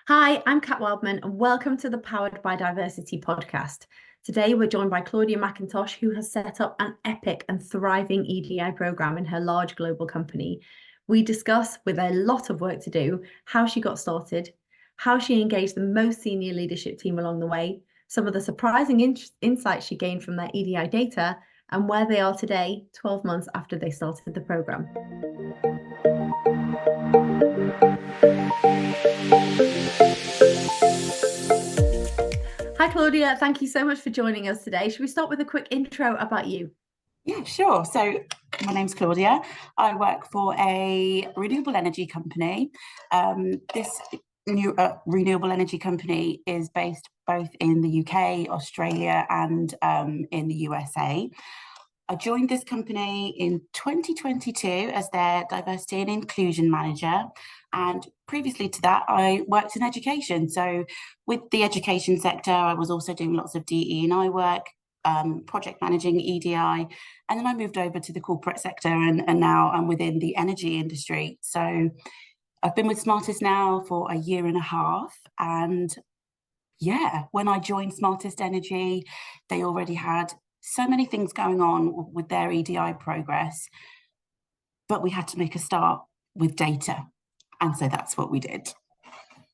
Hi, I'm Cat Wildman, and welcome to the Powered by Diversity podcast. Today, we're joined by Claudia McIntosh, who has set up an epic and thriving EDI program in her large global company. We discuss, with a lot of work to do, how she got started, how she engaged the most senior leadership team along the way, some of the surprising insights she gained from their EDI data, and where they are today, 12 months after they started the program. Hi, Claudia. Thank you so much for joining us today. Should we start with a quick intro about you? Yeah, sure. So my name's Claudia. I work for a renewable energy company. This new renewable energy company is based both in the UK, Australia, and in the USA. I joined this company in 2022 as their diversity and inclusion manager. And previously to that, I worked in education. So with the education sector, I was also doing lots of DE&I work, project managing EDI. And then I moved over to the corporate sector and now I'm within the energy industry. So I've been with Smartest now for a year and a half. And yeah, when I joined Smartest Energy, they already had so many things going on with their EDI progress, but we had to make a start with data. And so that's what we did.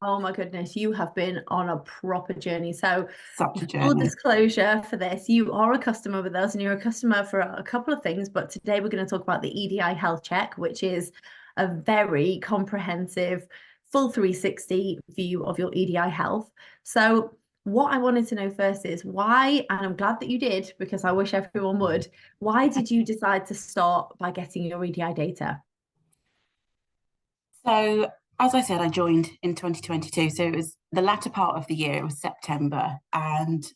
Oh my goodness, you have been on a proper journey. So Such a full journey. disclosure for this, you are a customer with us and you're a customer for a couple of things, but today we're going to talk about the EDI health check, which is a very comprehensive full 360 view of your EDI health. So what I wanted to know first is why, and I'm glad that you did because I wish everyone would, why did you decide to start by getting your EDI data? So, as I said, I joined in 2022. So it was the latter part of the year, it was September, and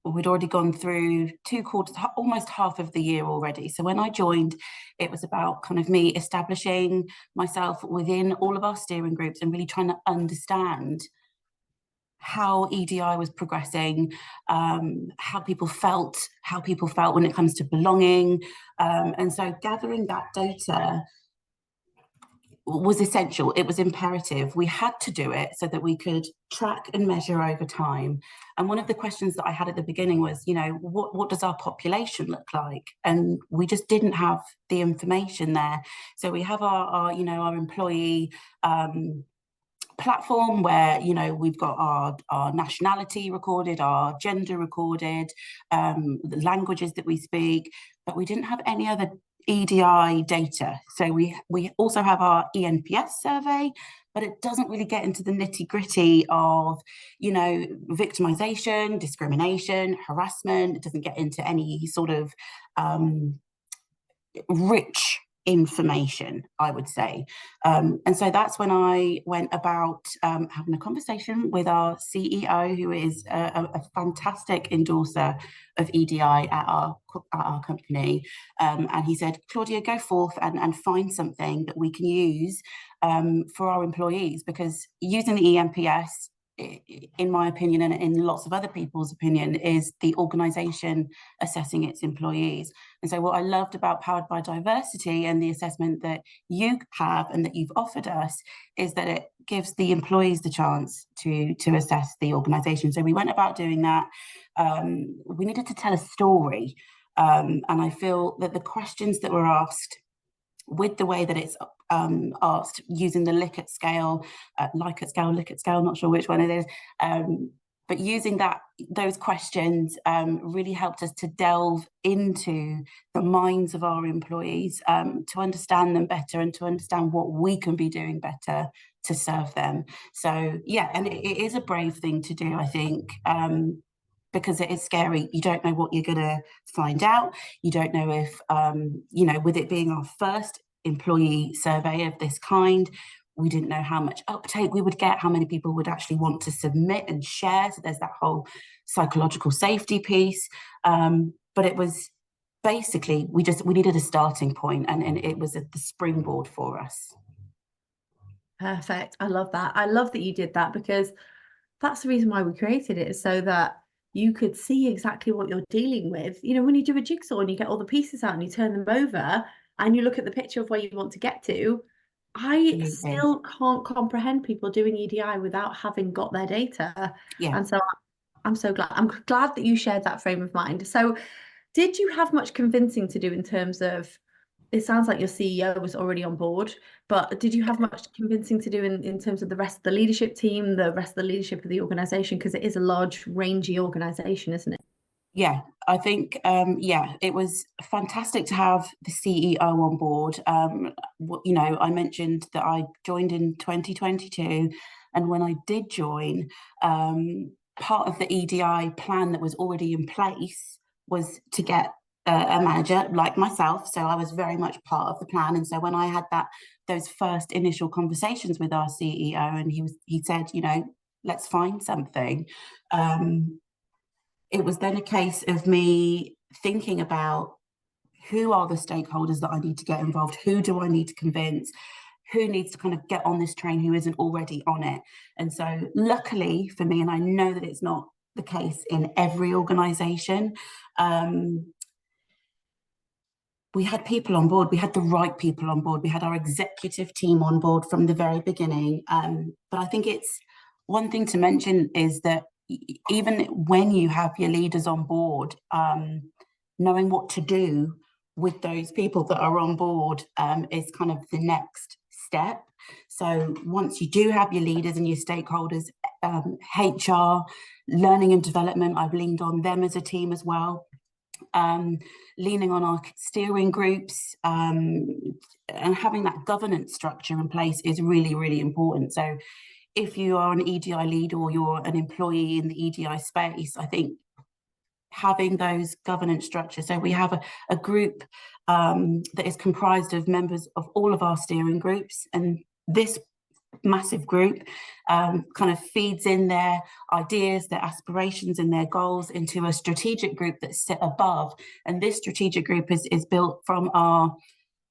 we'd already gone through 2 quarters, almost half of the year already. So when I joined, it was about kind of me establishing myself within all of our steering groups and really trying to understand how EDI was progressing, how people felt when it comes to belonging. And so gathering that data was essential. It was imperative. We had to do it so that we could track and measure over time. And one of the questions that I had at the beginning was, what does our population look like? And we just didn't have the information there. So we have our employee platform where we've got our nationality recorded, our gender recorded, the languages that we speak, but we didn't have any other EDI data. So we also have our ENPS survey, but it doesn't really get into the nitty-gritty of victimization, discrimination, harassment. It doesn't get into any sort of rich information, I would say. And so that's when I went about having a conversation with our CEO, who is a fantastic endorser of EDI at our company. And he said, Claudia, go forth and find something that we can use for our employees, because using the EMPS, in my opinion, and in lots of other people's opinion, is the organisation assessing its employees. And so what I loved about Powered by Diversity and the assessment that you have and that you've offered us is that it gives the employees the chance to assess the organisation. So we went about doing that. We needed to tell a story. And I feel that the questions that were asked, with the way that it's asked using the Likert scale, Likert scale, not sure which one it is, but using those questions really helped us to delve into the minds of our employees, to understand them better and to understand what we can be doing better to serve them. So yeah, and it is a brave thing to do, I think. Because it is scary. You don't know what you're going to find out. You don't know if, with it being our first employee survey of this kind, we didn't know how much uptake we would get, how many people would actually want to submit and share. So there's that whole psychological safety piece. But it was basically, we needed a starting point, and it was the springboard for us. Perfect. I love that. I love that you did that, because that's the reason why we created it, is so that you could see exactly what you're dealing with. When you do a jigsaw and you get all the pieces out and you turn them over and you look at the picture of where you want to get to, I Absolutely. still can't comprehend people doing EDI without having got their data. Yeah. And so I'm so glad. I'm glad that you shared that frame of mind. So did you have much convincing to do in terms of, it sounds like your CEO was already on board, but did you have much convincing to do in terms of the rest of the leadership team, the rest of the leadership of the organization? Because it is a large, rangy organization, isn't it? Yeah, I think, it was fantastic to have the CEO on board. I mentioned that I joined in 2022, and when I did join, part of the EDI plan that was already in place was to get a manager like myself. So I was very much part of the plan. And so when I had those first initial conversations with our CEO, and he said, let's find something. It was then a case of me thinking about who are the stakeholders that I need to get involved, who do I need to convince, who needs to kind of get on this train who isn't already on it. And so luckily for me, and I know that it's not the case in every organization, we had people on board, we had the right people on board, we had our executive team on board from the very beginning. But I think it's one thing to mention is that even when you have your leaders on board, knowing what to do with those people that are on board is kind of the next step. So once you do have your leaders and your stakeholders, HR, learning and development, I've leaned on them as a team as well. Leaning on our steering groups, and having that governance structure in place is really, really important. So if you are an EDI lead or you're an employee in the EDI space, I think having those governance structures. So we have a group that is comprised of members of all of our steering groups, and this massive group kind of feeds in their ideas, their aspirations and their goals into a strategic group that's sit above. And this strategic group is built from our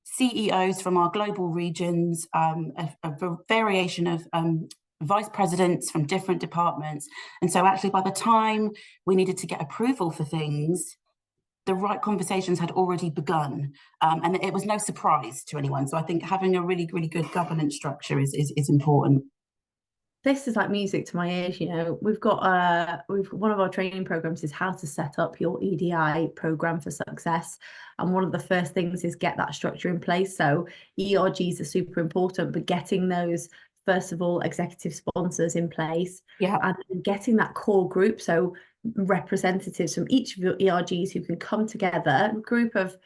CEOs from our global regions, a variation of vice presidents from different departments. And so actually by the time we needed to get approval for things, the right conversations had already begun, and it was no surprise to anyone. So I think having a really, really good governance structure is important. This is like music to my ears. We've got one of our training programs is how to set up your EDI program for success, and one of the first things is get that structure in place. So ERGs are super important, but getting those, first of all, executive sponsors in place, and getting that core group, so representatives from each of your ERGs who can come together, a group of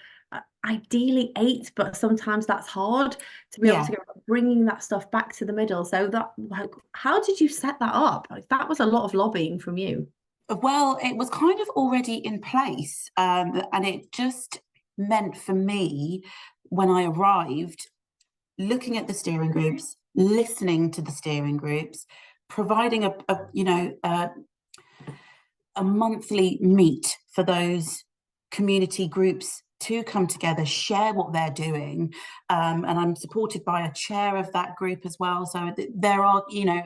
ideally 8, but sometimes that's hard to be able to get bringing that stuff back to the middle. So that, like, how did you set that up? Like, that was a lot of lobbying from you. Well, it was kind of already in place, and it just meant for me when I arrived, looking at the steering groups, listening to the steering groups, providing a monthly meet for those community groups to come together, share what they're doing. And I'm supported by a chair of that group as well. So there are,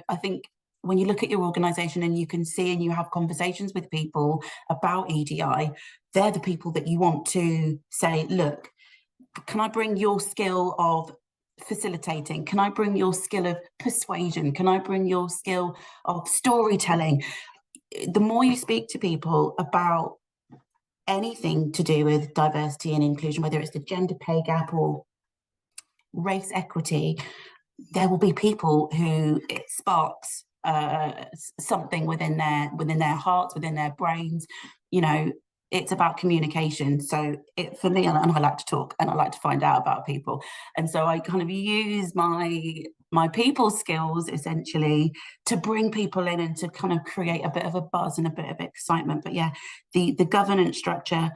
I think when you look at your organization and you can see and you have conversations with people about EDI, they're the people that you want to say, look, can I bring your skill of facilitating? Can I bring your skill of persuasion? Can I bring your skill of storytelling? The more you speak to people about anything to do with diversity and inclusion, whether it's the gender pay gap or race equity, there will be people who it sparks something within their hearts, within their brains. It's about communication. So for me, and I like to talk and I like to find out about people, and so I kind of use my people skills essentially to bring people in and to kind of create a bit of a buzz and a bit of excitement. But yeah, the governance structure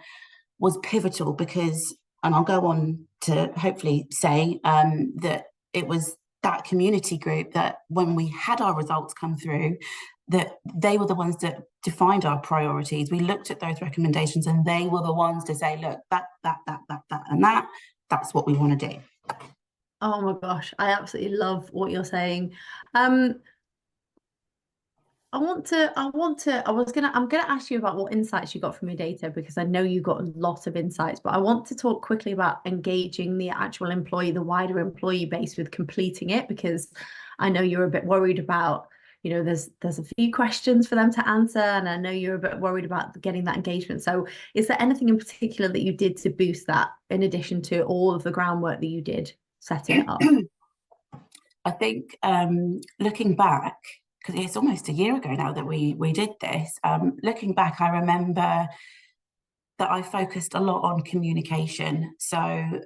was pivotal because, and I'll go on to hopefully say that it was that community group that when we had our results come through, that they were the ones that defined our priorities. We looked at those recommendations and they were the ones to say, look, that's what we want to do. Oh my gosh, I absolutely love what you're saying. I'm gonna ask you about what insights you got from your data, because I know you got a lot of insights, but I want to talk quickly about engaging the actual employee, the wider employee base, with completing it, because I know you're a bit worried about, there's a few questions for them to answer, and I know you're a bit worried about getting that engagement. So is there anything in particular that you did to boost that, in addition to all of the groundwork that you did setting it up? I think looking back, because it's almost a year ago now that we did this, looking back, I remember that I focused a lot on communication. So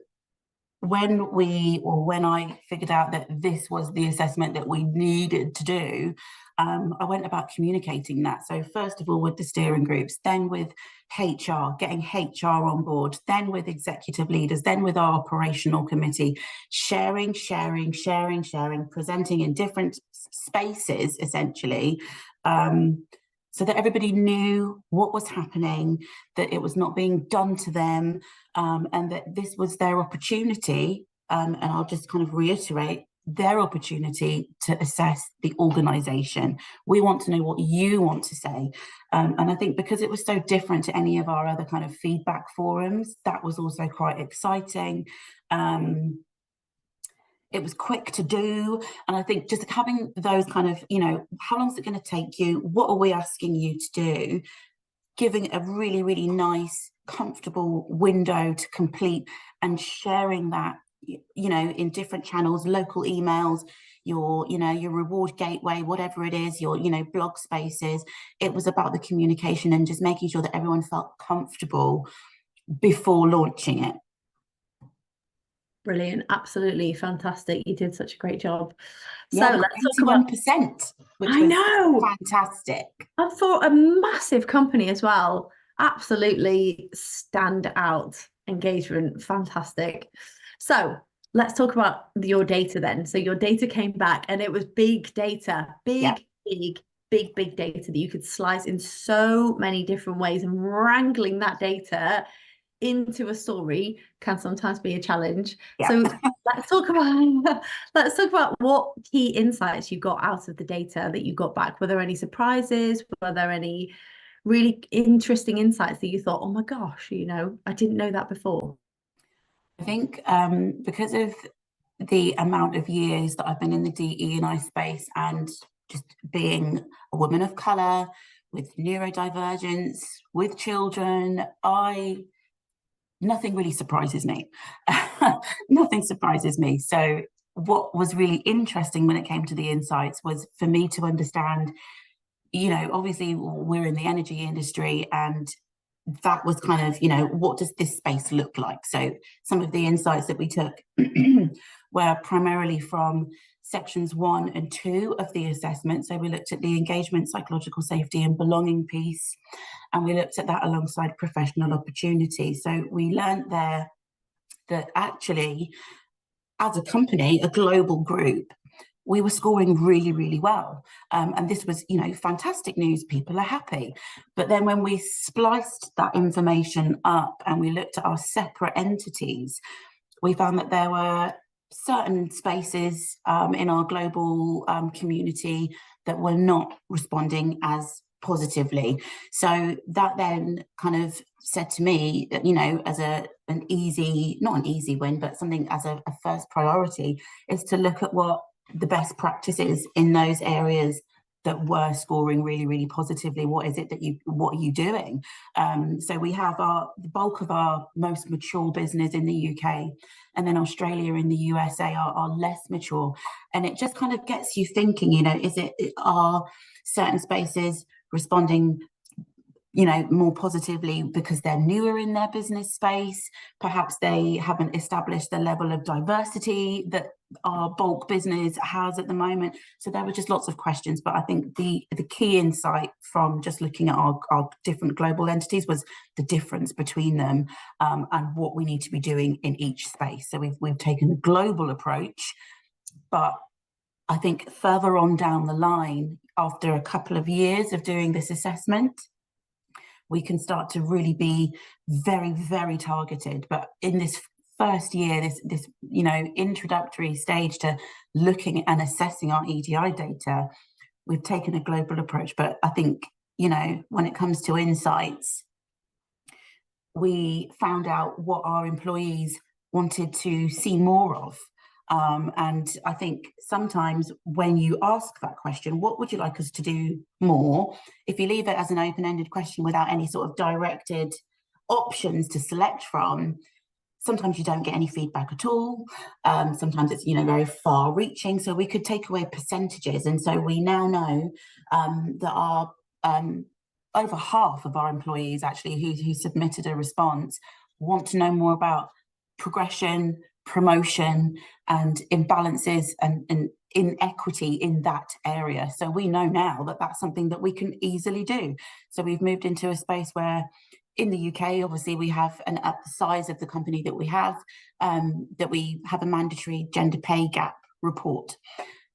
when I figured out that this was the assessment that we needed to do, I went about communicating that. So first of all with the steering groups, then with HR, getting HR on board, then with executive leaders, then with our operational committee, sharing, presenting in different spaces, essentially, so that everybody knew what was happening, that it was not being done to them, and that this was their opportunity, and I'll just kind of reiterate, their opportunity to assess the organisation. We want to know what you want to say. And I think because it was so different to any of our other kind of feedback forums, that was also quite exciting. It was quick to do. And I think just having those kind of, how long is it going to take you? What are we asking you to do? Giving a really, really nice, comfortable window to complete, and sharing that, in different channels, local emails, your reward gateway, whatever it is, your, blog spaces. It was about the communication and just making sure that everyone felt comfortable before launching it. Brilliant. Absolutely fantastic. You did such a great job. So yeah, let's talk about 81%, which I was know. fantastic. I thought a massive company as well. Absolutely stand out engagement. Fantastic. So let's talk about your data then. So your data came back and it was big data, big data that you could slice in so many different ways, and wrangling that data into a story can sometimes be a challenge. So let's talk about what key insights you got out of the data that you got back. Were there any surprises? Were there any really interesting insights that you thought, oh my gosh, I didn't know that before? I think because of the amount of years that I've been in the DE&I space, and just being a woman of colour with neurodivergence, with children, nothing really surprises me. Nothing surprises me. So what was really interesting when it came to the insights was for me to understand, obviously we're in the energy industry, and that was kind of, what does this space look like? So some of the insights that we took were primarily from sections 1 and 2 of the assessment. So we looked at the engagement, psychological safety and belonging piece, and we looked at that alongside professional opportunity. So we learned there that actually, as a company, a global group, we were scoring really, really well. And this was, fantastic news. People are happy. But then when we spliced that information up and we looked at our separate entities, we found that there were certain spaces in our global community that were not responding as positively. So that then kind of said to me that, as not an easy win, but something as a first priority, is to look at what the best practices in those areas that were scoring really, really positively. What are you doing? So we have the bulk of our most mature business in the UK, and then Australia and the USA are less mature. And it just kind of gets you thinking, are certain spaces responding more positively because they're newer in their business space? Perhaps they haven't established the level of diversity that our bulk business has at the moment. So there were just lots of questions, but I think the key insight from just looking at our different global entities was the difference between them, and what we need to be doing in each space. So we've taken a global approach, but I think further on down the line, after a couple of years of doing this assessment, we can start to really be very, very targeted. But in this first year, this introductory stage to looking and assessing our EDI data, we've taken a global approach. But I think, when it comes to insights, we found out what our employees wanted to see more of. And I think sometimes when you ask that question, what would you like us to do more? If you leave it as an open-ended question without any sort of directed options to select from, sometimes you don't get any feedback at all. Sometimes it's, very far reaching. So we could take away percentages. And so we now know that our over half of our employees actually who submitted a response want to know more about progression, promotion, and imbalances and inequity in that area. So we know now that that's something that we can easily do. So we've moved into a space where in the UK, obviously, we have, and at the size of the company that we have a mandatory gender pay gap report.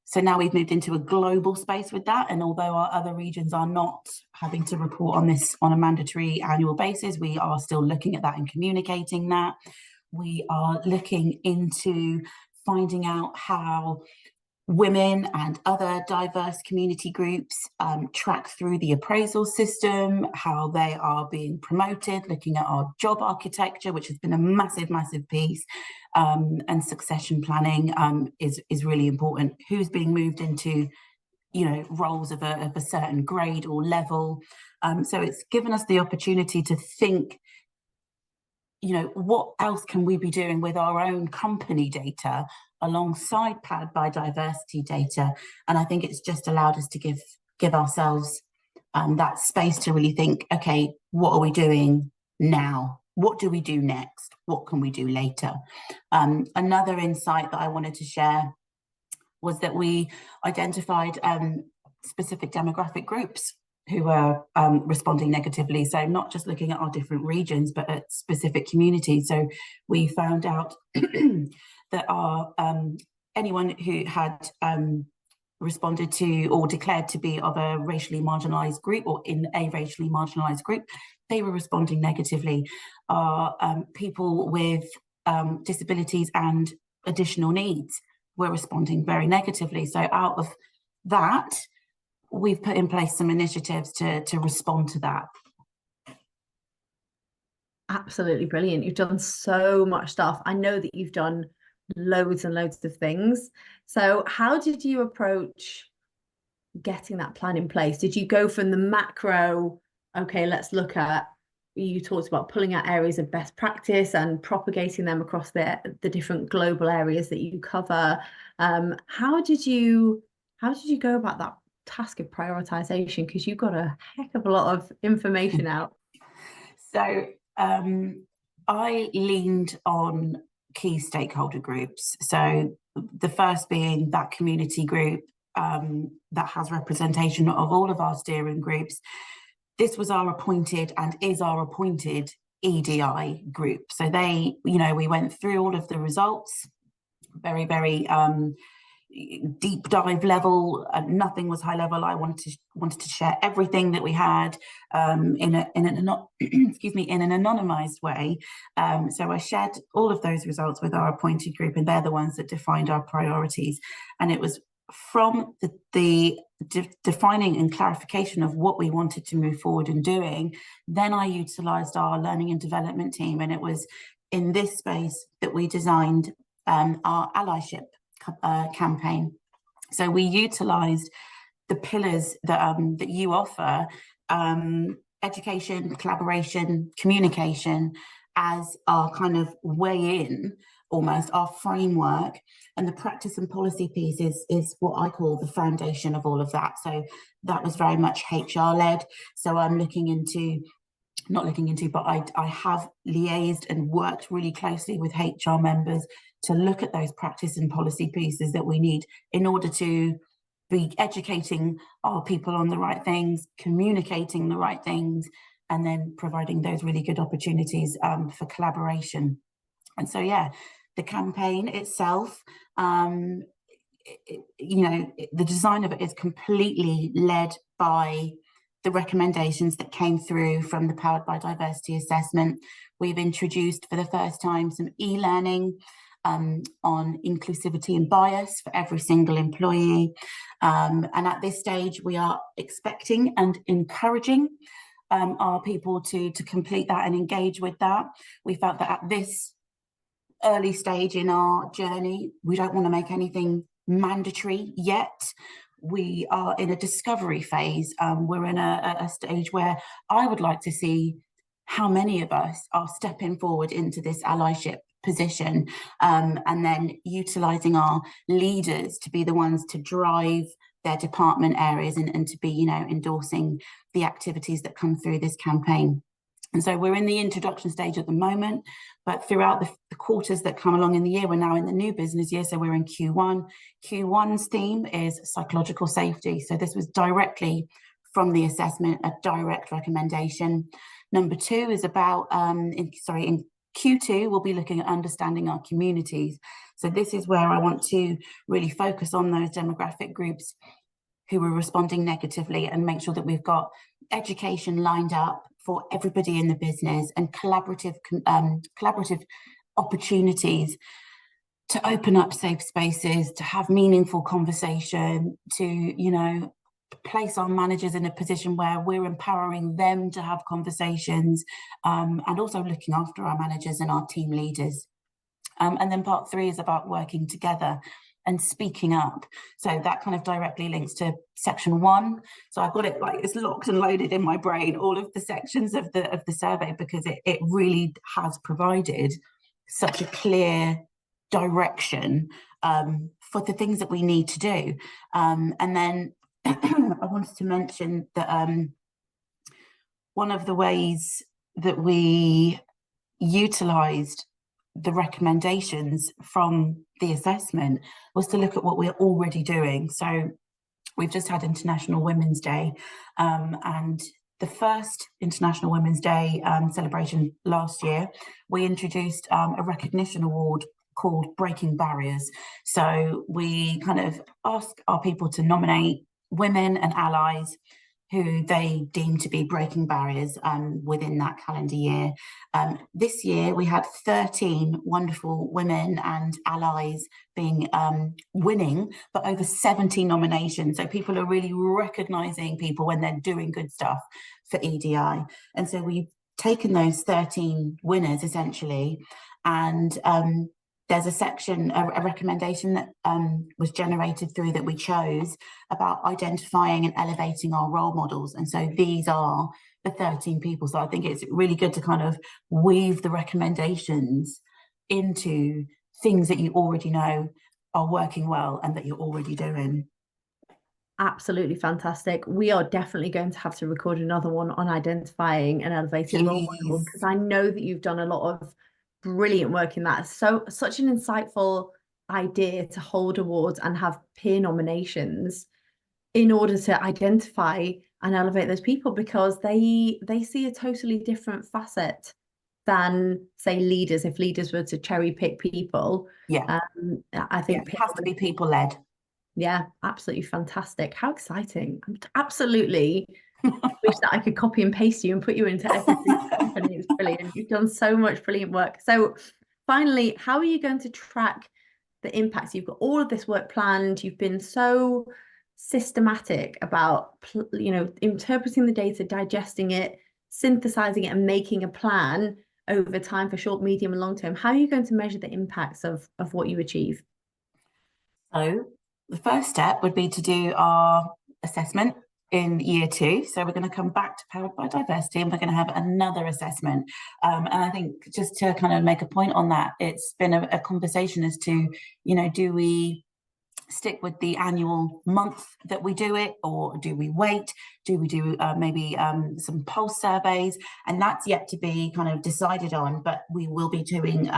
So now we've moved into a global space with that. And although our other regions are not having to report on this on a mandatory annual basis, we are still looking at that and communicating that. We are looking into finding out how women and other diverse community groups track through the appraisal system, how they are being promoted, looking at our job architecture, which has been a massive, massive piece, and succession planning is really important. Who's being moved into, roles of a certain grade or level. So it's given us the opportunity to think, what else can we be doing with our own company data alongside Powered by Diversity data? And I think it's just allowed us to give ourselves that space to really think, okay, what are we doing now? What do we do next? What can we do later? Another insight that I wanted to share was that we identified specific demographic groups who are responding negatively. So not just looking at our different regions, but at specific communities. So we found out that our anyone who had responded to or declared to be of a racially marginalised group or in a racially marginalised group, they were responding negatively. Our people with disabilities and additional needs were responding very negatively. So out of that, we've put in place some initiatives to respond to that. Absolutely brilliant. You've done so much stuff. I know that you've done loads and loads of things. So how did you approach getting that plan in place? Did you go from the macro, okay, let's look at, you talked about pulling out areas of best practice and propagating them across the different global areas that you cover. How did you go about that task of prioritization? Because you've got a heck of a lot of information out. So I leaned on key stakeholder groups. So the first being that community group that has representation of all of our steering groups. This was our appointed and is our appointed EDI group. So they, we went through all of the results, very, very deep dive level. Nothing was high level. I wanted to share everything that we had in an anonymized way. So I shared all of those results with our appointed group, and they're the ones that defined our priorities. And it was from the defining and clarification of what we wanted to move forward in doing, then I utilised our learning and development team, and it was in this space that we designed our allyship campaign. So we utilised the pillars that you offer, education, collaboration, communication, as our kind of way in, almost our framework, and the practice and policy piece is what I call the foundation of all of that. So that was very much HR led. So I'm but I have liaised and worked really closely with HR members to look at those practice and policy pieces that we need in order to be educating our people on the right things, communicating the right things, and then providing those really good opportunities for collaboration. And so, yeah, the campaign itself, the design of it is completely led by the recommendations that came through from the Powered by Diversity assessment. We've introduced for the first time some e-learning on inclusivity and bias for every single employee. And at this stage, we are expecting and encouraging our people to complete that and engage with that. We felt that at this early stage in our journey, we don't want to make anything mandatory yet. We are in a discovery phase. We're in a stage where I would like to see how many of us are stepping forward into this allyship position, and then utilising our leaders to be the ones to drive their department areas and to be, you know, endorsing the activities that come through this campaign. And so we're in the introduction stage at the moment, but throughout the quarters that come along in the year, we're now in the new business year, so we're in Q1. Q1's theme is psychological safety. So this was directly from the assessment, a direct recommendation. Number 2 is about, in Q2, we'll be looking at understanding our communities. So this is where I want to really focus on those demographic groups who are responding negatively and make sure that we've got education lined up for everybody in the business and collaborative opportunities to open up safe spaces, to have meaningful conversation, to, you know, place our managers in a position where we're empowering them to have conversations, and also looking after our managers and our team leaders. And then part 3 is about working together and speaking up. So that kind of directly links to section 1. So I've got it like it's locked and loaded in my brain, all of the sections of the survey, because it really has provided such a clear direction for the things that we need to do. And then I wanted to mention that one of the ways that we utilised the recommendations from the assessment was to look at what we're already doing. So we've just had International Women's Day, and the first International Women's Day celebration last year, we introduced a recognition award called Breaking Barriers. So we kind of ask our people to nominate women and allies who they deem to be breaking barriers within that calendar year. This year we had 13 wonderful women and allies being winning, but over 70 nominations. So people are really recognising people when they're doing good stuff for EDI. And so we've taken those 13 winners essentially, and there's a section, a recommendation that was generated through that we chose about identifying and elevating our role models. And so these are the 13 people. So I think it's really good to kind of weave the recommendations into things that you already know are working well and that you're already doing. Absolutely fantastic. We are definitely going to have to record another one on identifying and elevating role models, because I know that you've done a lot of brilliant work in that. So such an insightful idea to hold awards and have peer nominations in order to identify and elevate those people, because they see a totally different facet than, say, leaders. If leaders were to cherry pick people, I think it has to be people led. Yeah, absolutely fantastic. How exciting. I'm absolutely wish that I could copy and paste you and put you into every company. It's brilliant. You've done so much brilliant work. So finally, how are you going to track the impacts? You've got all of this work planned. You've been so systematic about, you know, interpreting the data, digesting it, synthesizing it, and making a plan over time for short, medium, and long term. How are you going to measure the impacts of what you achieve? So the first step would be to do our assessment in year 2. So we're going to come back to Powered by Diversity, and we're going to have another assessment. And I think just to kind of make a point on that, it's been a conversation as to, you know, do we stick with the annual month that we do it, or do we wait? Do we do maybe some pulse surveys? And that's yet to be kind of decided on, but we will be doing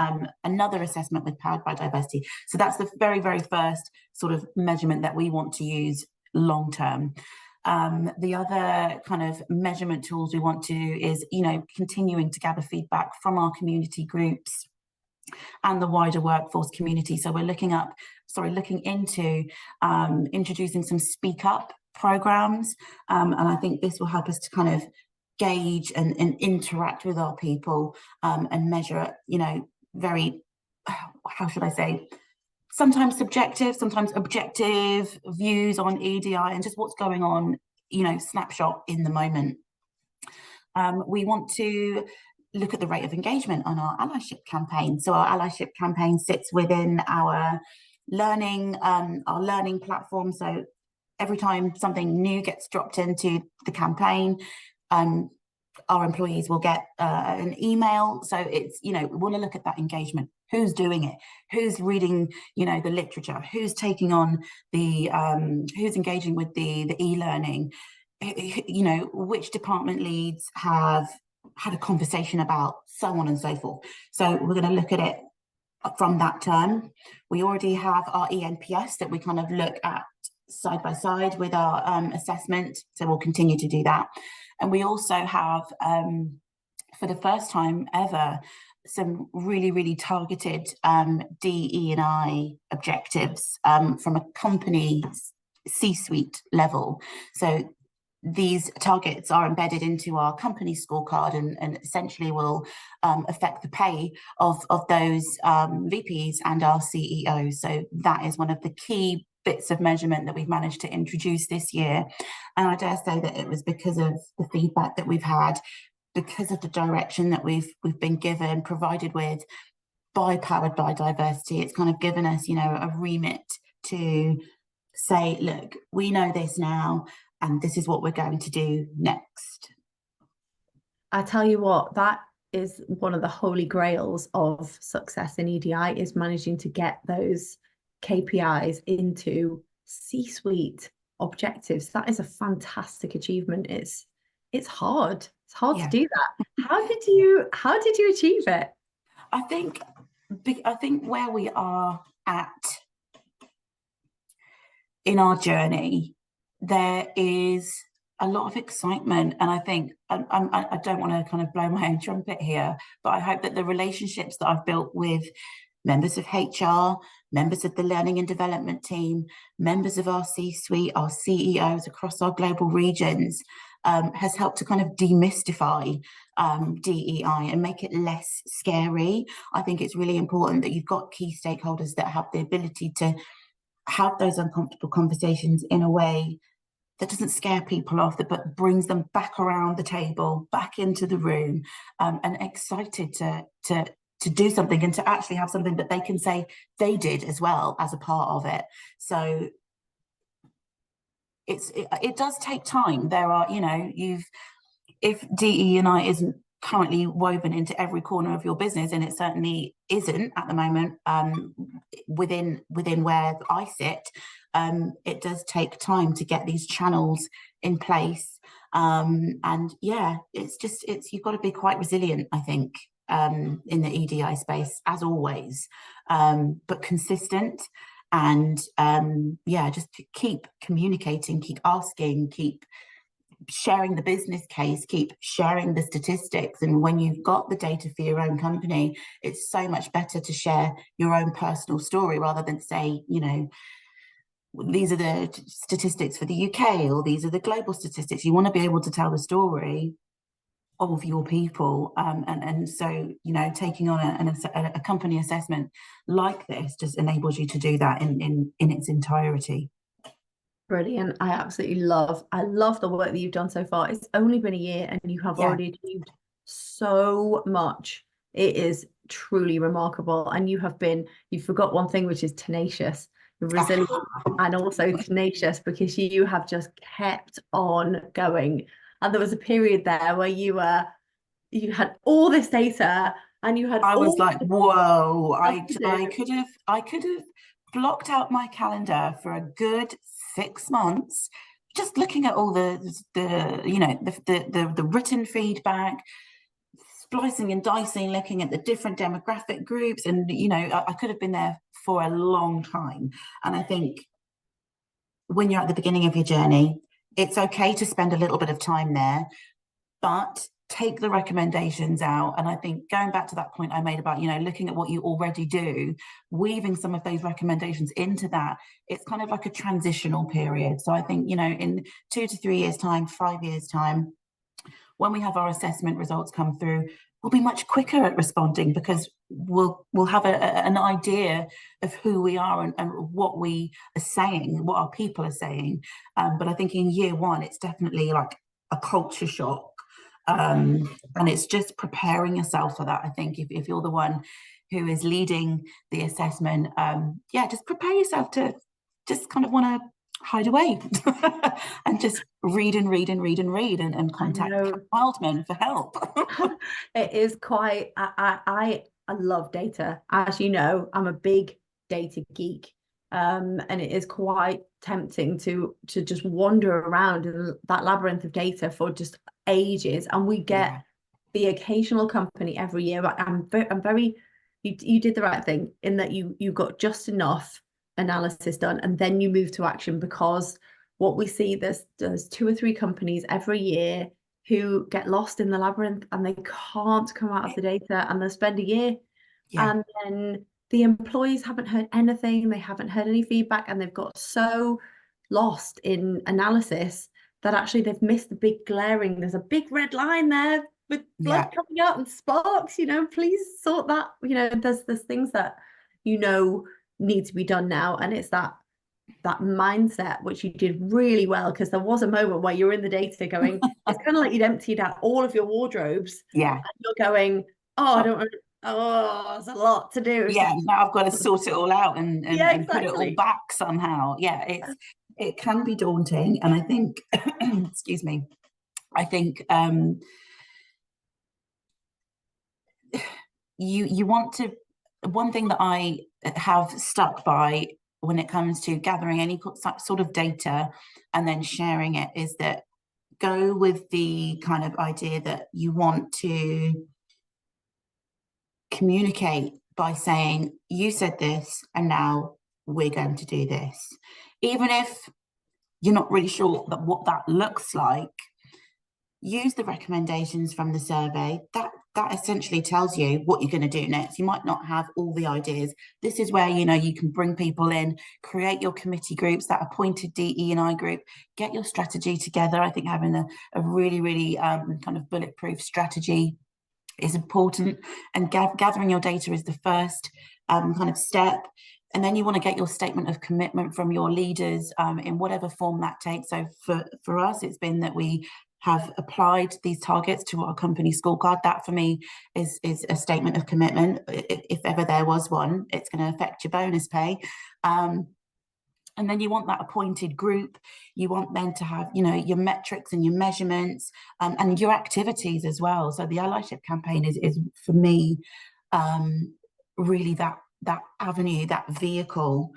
another assessment with Powered by Diversity. So that's the very, very first sort of measurement that we want to use long term. The other kind of measurement tools we want to is, you know, continuing to gather feedback from our community groups and the wider workforce community. So we're looking into introducing some speak up programs, and I think this will help us to kind of gauge and interact with our people, and measure, you know, very how should I say, sometimes subjective, sometimes objective views on EDI and just what's going on, snapshot in the moment. We want to look at the rate of engagement on our allyship campaign. So our allyship campaign sits within our learning platform. So every time something new gets dropped into the campaign, our employees will get an email. So it's, we want to look at that engagement. Who's doing it? Who's reading, the literature? Who's taking on who's engaging with the e-learning? Which department leads have had a conversation about, so on and so forth. So we're going to look at it from that term. We already have our ENPS that we kind of look at side by side with our assessment. So we'll continue to do that. And we also have, for the first time ever, some really, really targeted DE&I objectives from a company C-suite level. So these targets are embedded into our company scorecard and essentially will affect the pay of those VPs and our CEOs. So that is one of the key bits of measurement that we've managed to introduce this year. And I dare say that it was because of the feedback that we've had, because of the direction that we've been given, provided with by Powered by Diversity. It's kind of given us, a remit to say, look, we know this now, and this is what we're going to do next. I tell you what, that is one of the holy grails of success in EDI, is managing to get those KPIs into C-suite objectives. That is a fantastic achievement. It's hard. It's hard to do that. How did you achieve it? I think where we are at in our journey, there is a lot of excitement, and I think I don't want to kind of blow my own trumpet here, but I hope that the relationships that I've built with members of HR, members of the learning and development team, members of our C-suite, our CEOs across our global regions, has helped to kind of demystify DEI and make it less scary. I think it's really important that you've got key stakeholders that have the ability to have those uncomfortable conversations in a way that doesn't scare people off, but brings them back around the table, back into the room, and excited to do something and to actually have something that they can say they did as well as a part of it. So it does take time. There are, if DE&I isn't currently woven into every corner of your business, and it certainly isn't at the moment, within where I sit, it does take time to get these channels in place. And yeah, you've got to be quite resilient, I think, in the EDI space, as always, but consistent. And just keep communicating, keep asking, keep sharing the business case, keep sharing the statistics. And when you've got the data for your own company, it's so much better to share your own personal story rather than say, these are the statistics for the UK, or these are the global statistics. You want to be able to tell the story of your people, and so taking on a company assessment like this just enables you to do that in its entirety. Brilliant. I love the work that you've done so far. It's only been a year and you have already achieved so much. It is truly remarkable. And you forgot one thing, which is tenacious. You're resilient and also tenacious, because you have just kept on going. And there was a period there where you had all this data and you had I was like, whoa, I could have blocked out my calendar for a good 6 months just looking at all the written feedback, splicing and dicing, looking at the different demographic groups, and I could have been there for a long time. And I think when you're at the beginning of your journey, it's okay to spend a little bit of time there, but take the recommendations out. And I think going back to that point I made about, looking at what you already do, weaving some of those recommendations into that, it's kind of like a transitional period. So I think, in 2 to 3 years' time, 5 years' time, when we have our assessment results come through, we'll be much quicker at responding, because we'll have an idea of who we are and what we are saying, what our people are saying. But I think in year one, it's definitely like a culture shock. And it's just preparing yourself for that. I think if you're the one who is leading the assessment, just prepare yourself to just kind of want to hide away and just read and read and read and read and contact Cat Wildman for help. It is quite, I love data. As you know, I'm a big data geek. And it is quite tempting to just wander around in that labyrinth of data for just ages. And we get the occasional company every year. But I'm very, you did the right thing in that you got just enough analysis done and then you move to action, because what we see, there's 2 or 3 companies every year who get lost in the labyrinth and they can't come out of the data, and they'll spend a year and then the employees haven't heard anything, they haven't heard any feedback, and they've got so lost in analysis that actually they've missed the big glaring, there's a big red line there with blood coming out and sparks, please sort that, there's things that need to be done now. And it's that mindset, which you did really well, because there was a moment where you're in the data going, it's kind of like you'd emptied out all of your wardrobes. And you're going, I don't want, there's a lot to do. Now I've got to sort it all out and put it all back somehow. It can be daunting. And I think excuse me, I think you want to, one thing that I have stuck by when it comes to gathering any sort of data and then sharing it is that go with the kind of idea that you want to communicate by saying, you said this and now we're going to do this. Even if you're not really sure what that looks like, use the recommendations from the survey. That essentially tells you what you're going to do next. You might not have all the ideas. This is where, you can bring people in, create your committee groups, that appointed DE&I group, get your strategy together. I think having a really, really kind of bulletproof strategy is important. And gathering your data is the first kind of step. And then you want to get your statement of commitment from your leaders in whatever form that takes. So for us, it's been that we have applied these targets to our company scorecard. That for me is a statement of commitment. If ever there was one, it's going to affect your bonus pay. And then you want that appointed group. You want them to have, your metrics and your measurements and your activities as well. So the allyship campaign is for me really that avenue, that vehicle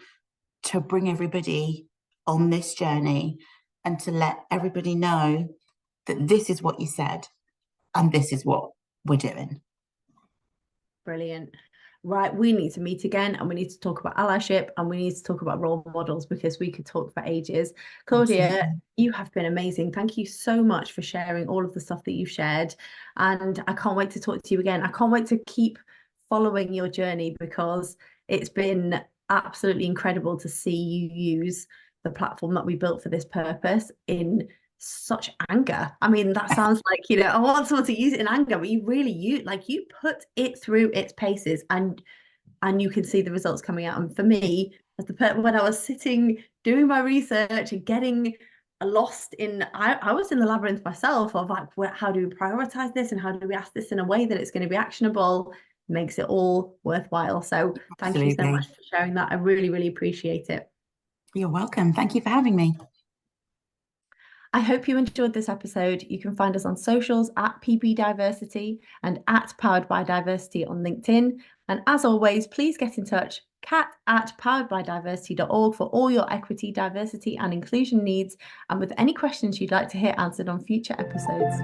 to bring everybody on this journey and to let everybody know that this is what you said and this is what we're doing. Brilliant. Right, we need to meet again and we need to talk about allyship and we need to talk about role models, because we could talk for ages. Claudia, absolutely, you have been amazing. Thank you so much for sharing all of the stuff that you've shared, and I can't wait to talk to you again. I can't wait to keep following your journey, because it's been absolutely incredible to see you use the platform that we built for this purpose in such anger. I mean, that sounds like, I want someone to use it in anger, but you really you put it through its paces and you can see the results coming out. And for me, as when I was sitting doing my research and getting lost in, I was in the labyrinth myself of like, how do we prioritize this and how do we ask this in a way that it's going to be actionable, makes it all worthwhile. So thank you so much for sharing that. I really, really appreciate it. You're welcome. Thank you for having me. I hope you enjoyed this episode. You can find us on socials at PB Diversity and at Powered by Diversity on LinkedIn. And as always, please get in touch, cat@poweredbydiversity.org for all your equity, diversity and inclusion needs, and with any questions you'd like to hear answered on future episodes.